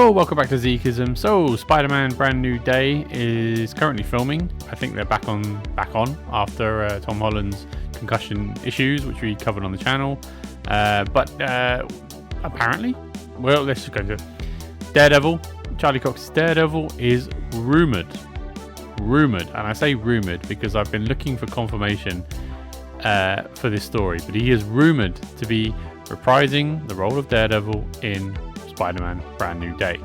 Hello, welcome back to Zeekism. So, Spider-Man Brand New Day is currently filming. I think they're back on after Tom Holland's concussion issues, which we covered on the channel. But apparently, well, let's just go into it. Daredevil, Charlie Cox's Daredevil is rumored, and I say rumored because I've been looking for confirmation for this story. But he is rumored to be reprising the role of Daredevil in Spider-Man Brand New Day.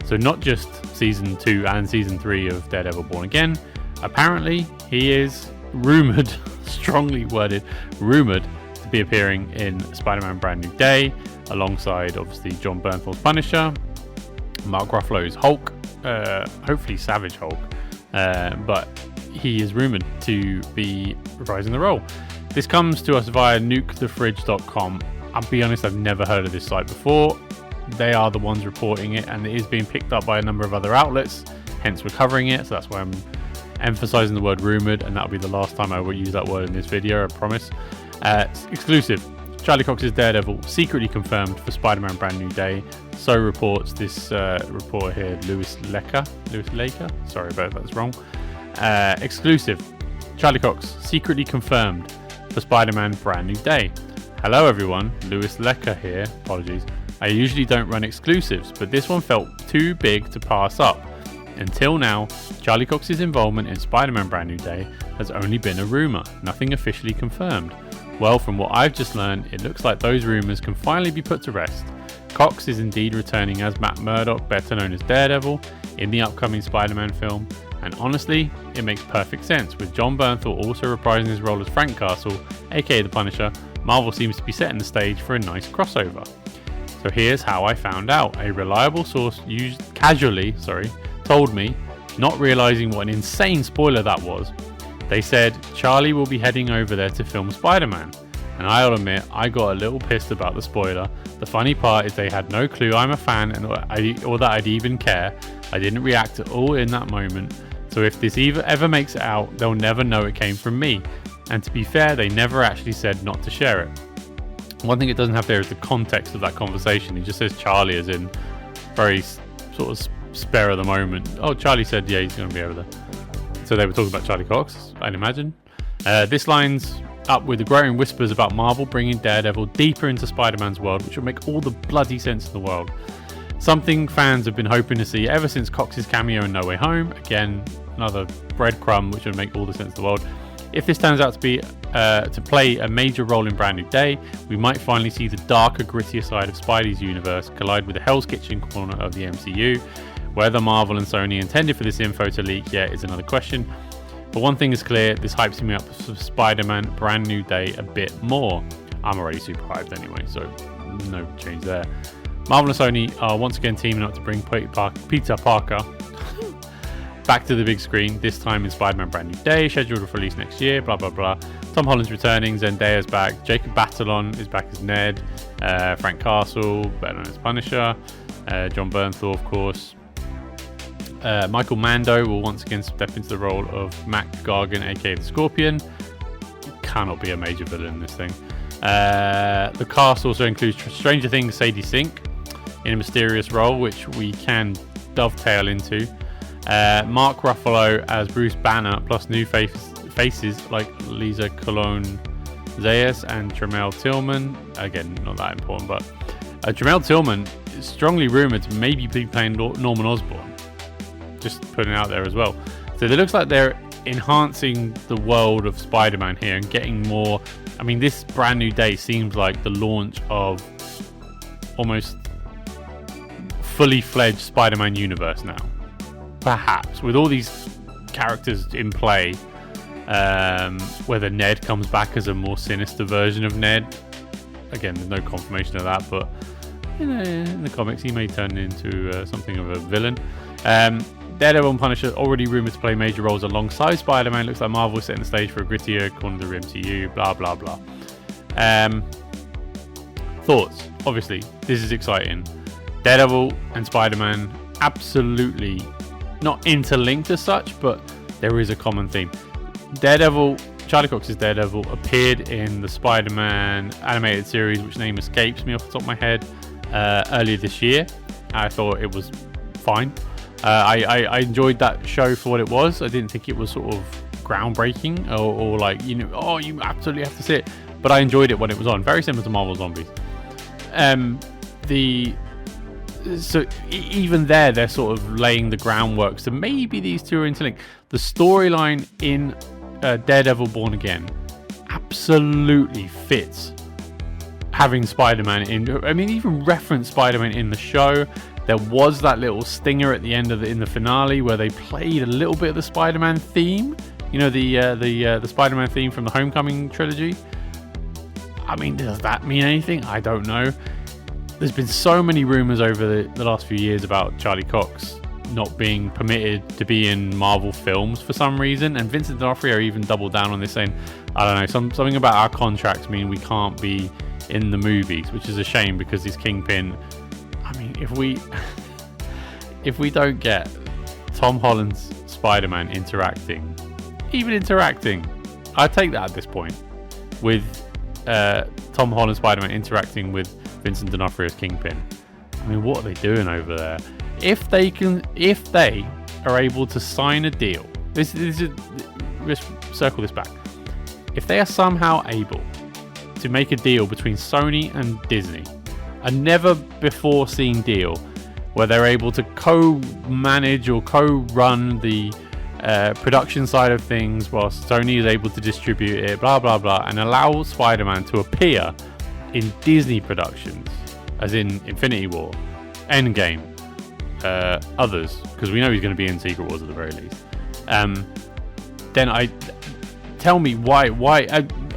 So not just season 2 and season 3 of Daredevil Born Again. Apparently he is rumored, strongly worded, rumored to be appearing in Spider-Man Brand New Day alongside obviously Jon Bernthal's Punisher, Mark Ruffalo's Hulk, hopefully Savage Hulk, but he is rumored to be reprising the role. This comes to us via nukethefridge.com. I'll be honest, I've never heard of this site before. They are the ones reporting it, and it is being picked up by a number of other outlets, hence we're covering it. So that's why I'm emphasizing the word rumored, and that'll be the last time I will use that word in this video, I promise. Exclusive. Charlie Cox's Daredevil secretly confirmed for Spider-Man Brand New Day. So reports this reporter here, Louis Laker. Sorry about if that's wrong. Exclusive. Charlie Cox secretly confirmed for Spider-Man Brand New Day. Hello everyone, Louis Laker here. Apologies. I usually don't run exclusives, but this one felt too big to pass up. Until now, Charlie Cox's involvement in Spider-Man Brand New Day has only been a rumour, nothing officially confirmed. Well, from what I've just learned, it looks like those rumours can finally be put to rest. Cox is indeed returning as Matt Murdock, better known as Daredevil, in the upcoming Spider-Man film, and honestly, it makes perfect sense. With Jon Bernthal also reprising his role as Frank Castle, aka the Punisher, Marvel seems to be setting the stage for a nice crossover. So here's how I found out. A reliable source told me, not realizing what an insane spoiler that was. They said Charlie will be heading over there to film Spider-Man. And I'll admit, I got a little pissed about the spoiler. The funny part is they had no clue I'm a fan or that I'd even care. I didn't react at all in that moment. So if this ever makes it out, they'll never know it came from me. And to be fair, they never actually said not to share it. One thing it doesn't have there is the context of that conversation. He just says Charlie as in very sort of spare of the moment. Oh, Charlie said, yeah, he's going to be over there. So they were talking about Charlie Cox, I'd imagine. This lines up with the growing whispers about Marvel bringing Daredevil deeper into Spider-Man's world, which will make all the bloody sense in the world. Something fans have been hoping to see ever since Cox's cameo in No Way Home. Again, another breadcrumb which would make all the sense in the world. If this turns out to be to play a major role in Brand New Day, we might finally see the darker, grittier side of Spidey's universe collide with the Hell's Kitchen corner of the MCU. Whether Marvel and Sony intended for this info to leak yet is another question. But one thing is clear, this hypes me up for Spider-Man Brand New Day a bit more. I'm already super hyped anyway, so no change there. Marvel and Sony are once again teaming up to bring Peter Parker back to the big screen, this time in Spider-Man Brand New Day, scheduled for release next year, blah, blah, blah. Tom Holland's returning, Zendaya's back, Jacob Batalon is back as Ned, Frank Castle, better known as Punisher, Jon Bernthal, of course. Michael Mando will once again step into the role of Mac Gargan, aka the Scorpion. Cannot be a major villain in this thing. The cast also includes Stranger Things' Sadie Sink in a mysterious role, which we can dovetail into. Mark Ruffalo as Bruce Banner, plus new faces like Lisa Colon-Zayas and Tremel Tillman. Again, not that important, but Tremel Tillman is strongly rumored to maybe be playing Norman Osborn. Just putting it out there as well. So it looks like they're enhancing the world of Spider-Man here and getting more. I mean, this Brand New Day seems like the launch of almost fully fledged Spider-Man universe now. Perhaps with all these characters in play, whether Ned comes back as a more sinister version of Ned. Again, there's no confirmation of that, but in the comics he may turn into something of a villain. Daredevil and Punisher already rumoured to play major roles alongside Spider-Man. Looks like Marvel is setting the stage for a grittier corner of the MCU, blah blah blah. Thoughts? Obviously, this is exciting. Daredevil and Spider-Man absolutely not interlinked as such, but there is a common theme. Daredevil, Charlie Cox's Daredevil, appeared in the Spider-Man animated series, which name escapes me off the top of my head, earlier this year. I thought it was fine. I enjoyed that show for what it was. I didn't think it was sort of groundbreaking or like, you absolutely have to see it. But I enjoyed it when it was on. Very similar to Marvel Zombies. So even there, they're sort of laying the groundwork. So maybe these two are interlinked. The storyline in Daredevil Born Again absolutely fits having Spider-Man in. I mean, even reference Spider-Man in the show. There was that little stinger at the end in the finale where they played a little bit of the Spider-Man theme. The Spider-Man theme from the Homecoming trilogy. I mean, does that mean anything? I don't know. There's been so many rumors over the last few years about Charlie Cox not being permitted to be in Marvel films for some reason, and Vincent D'Onofrio even doubled down on this, saying, I don't know, something about our contracts mean we can't be in the movies, which is a shame because he's Kingpin. I mean, if we don't get Tom Holland's Spider-Man interacting, I'd take that at this point, with Tom Holland Spider-Man interacting with Vincent D'Onofrio's Kingpin. I mean, what are they doing over there? If they are able to sign a deal, let's circle this back. If they are somehow able to make a deal between Sony and Disney, a never before seen deal, where they're able to co-manage or co-run the production side of things, whilst Sony is able to distribute it, blah blah blah, and allow Spider-Man to appear in Disney productions, as in Infinity War, Endgame, others, because we know he's going to be in Secret Wars at the very least. Then tell me why,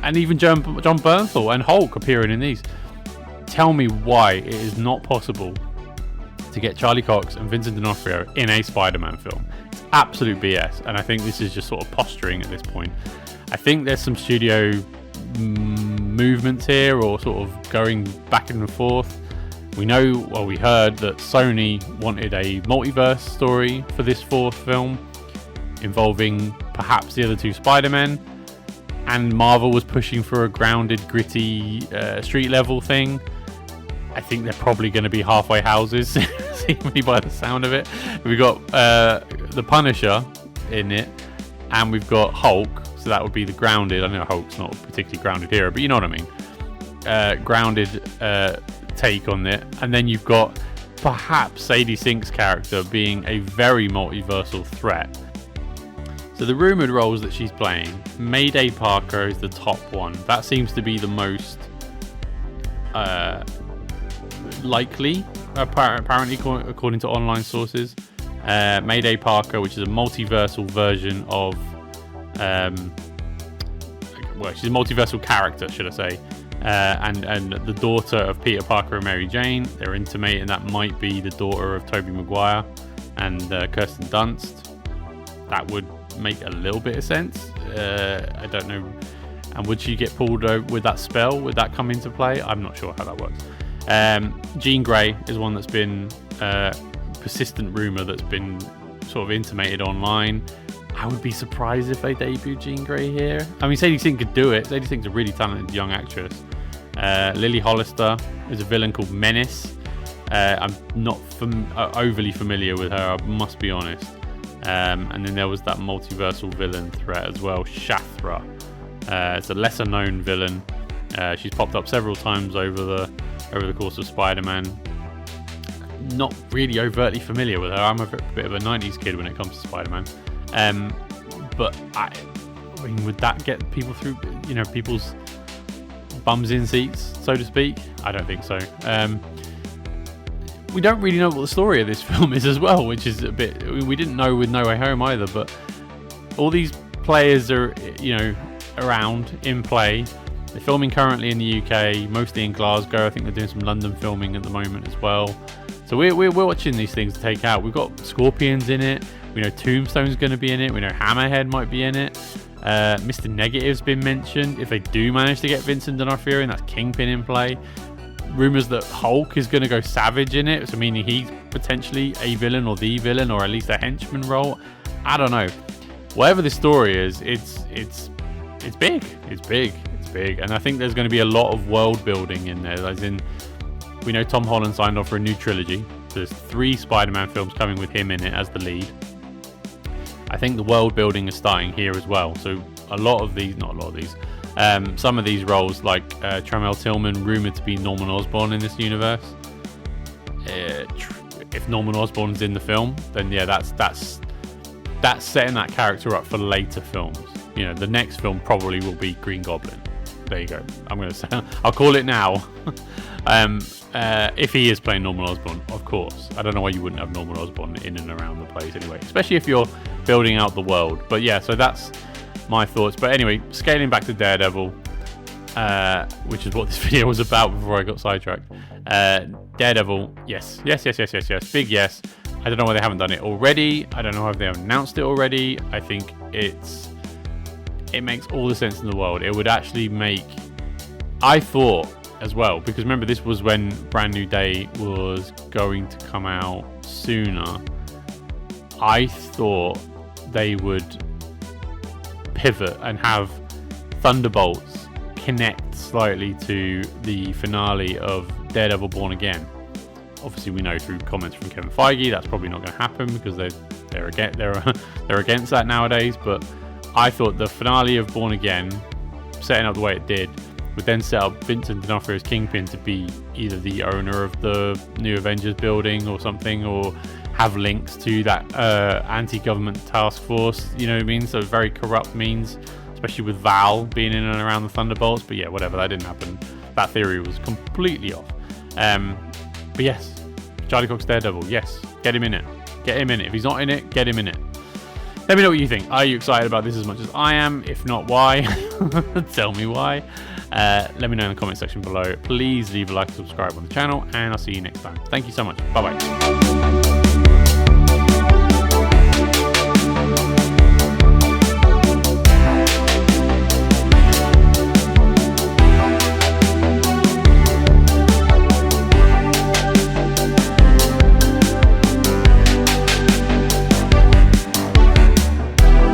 and even John Bernthal and Hulk appearing in these. Tell me why it is not possible to get Charlie Cox and Vincent D'Onofrio in a Spider-Man film. It's absolute BS, and I think this is just sort of posturing at this point. I think there's some studio movements here, or sort of going back and forth. We heard that Sony wanted a multiverse story for this fourth film, involving perhaps the other two Spider-Men, and Marvel was pushing for a grounded, gritty, street level thing. I think they're probably going to be halfway houses, seemingly by the sound of it. We've got the Punisher in it, and we've got Hulk, so that would be the grounded. I know Hulk's not a particularly grounded hero, but you know what I mean. Grounded take on it. And then you've got perhaps Sadie Sink's character being a very multiversal threat. So the rumoured roles that she's playing, Mayday Parker is the top one. That seems to be the most likely, apparently, according to online sources. Mayday Parker, which is a multiversal version of she's a multiversal character, should I say, and the daughter of Peter Parker and Mary Jane. They're intimating that might be the daughter of Tobey Maguire and Kirsten Dunst. That would make a little bit of sense. I don't know. And would she get pulled over with that spell? Would that come into play? I'm not sure how that works. Jean Grey is one that's been persistent rumour that's been sort of intimated online. I would be surprised if they debut Jean Grey here. I mean, Sadie Sink could do it. Sadie Sink's a really talented young actress. Lily Hollister is a villain called Menace. I'm not overly familiar with her, I must be honest. And then there was that multiversal villain threat as well, Shathra. It's a lesser known villain. She's popped up several times over the course of Spider-Man. Not really overtly familiar with her. I'm a bit of a 90s kid when it comes to Spider-Man. But I mean, would that get people through, people's bums in seats, so to speak? I don't think so. We don't really know what the story of this film is as well, which is a bit, we didn't know with No Way Home either, but all these players are, around, in play. They're filming currently in the UK, mostly in Glasgow. I think they're doing some London filming at the moment as well. So we're watching these things to take out. We've got Scorpions in it. We know Tombstone's going to be in it. We know Hammerhead might be in it. Mr. Negative's been mentioned. If they do manage to get Vincent D'Onofrio in, that's Kingpin in play. Rumours that Hulk is going to go Savage in it, so meaning he's potentially a villain or the villain, or at least a henchman role. I don't know. Whatever the story is, it's big. It's big, and I think there's going to be a lot of world building in there. As in, we know Tom Holland signed off for a new trilogy, So there's 3 Spider-Man films coming with him in it as the lead. I think the world building is starting here as well. So some of these roles, like Tramell Tillman, rumored to be Norman Osborn in this universe. If Norman Osborn's in the film, then yeah, that's setting that character up for later films. You know, the next film probably will be Green Goblin. There you go. I'm gonna say, I'll call it now. If he is playing Norman Osborn, of course. I don't know why you wouldn't have Norman Osborn in and around the place anyway, especially if you're building out the world. But yeah, so that's my thoughts. But anyway, scaling back to Daredevil, which is what this video was about before I got sidetracked. Daredevil, yes, big yes. I don't know why they haven't done it already. I don't know if they have announced it already. I think it makes all the sense in the world. It would actually make, I thought as well, because remember this was when Brand New Day was going to come out sooner. I thought they would pivot and have Thunderbolts connect slightly to the finale of Daredevil Born Again. Obviously, we know through comments from Kevin Feige that's probably not going to happen because they're against that nowadays. But I thought the finale of Born Again, setting up the way it did, would then set up Vincent D'Onofrio's Kingpin to be either the owner of the new Avengers building or something, or have links to that anti-government task force. You know what I mean? So very corrupt means, especially with Val being in and around the Thunderbolts. But yeah, whatever, that didn't happen. That theory was completely off. But yes, Charlie Cox's Daredevil, yes, get him in it. Get him in it. If he's not in it, get him in it. Let me know what you think. Are you excited about this as much as I am? If not, why? Tell me why. Let me know in the comment section below. Please leave a like and subscribe on the channel, and I'll see you next time. Thank you so much. Bye-bye.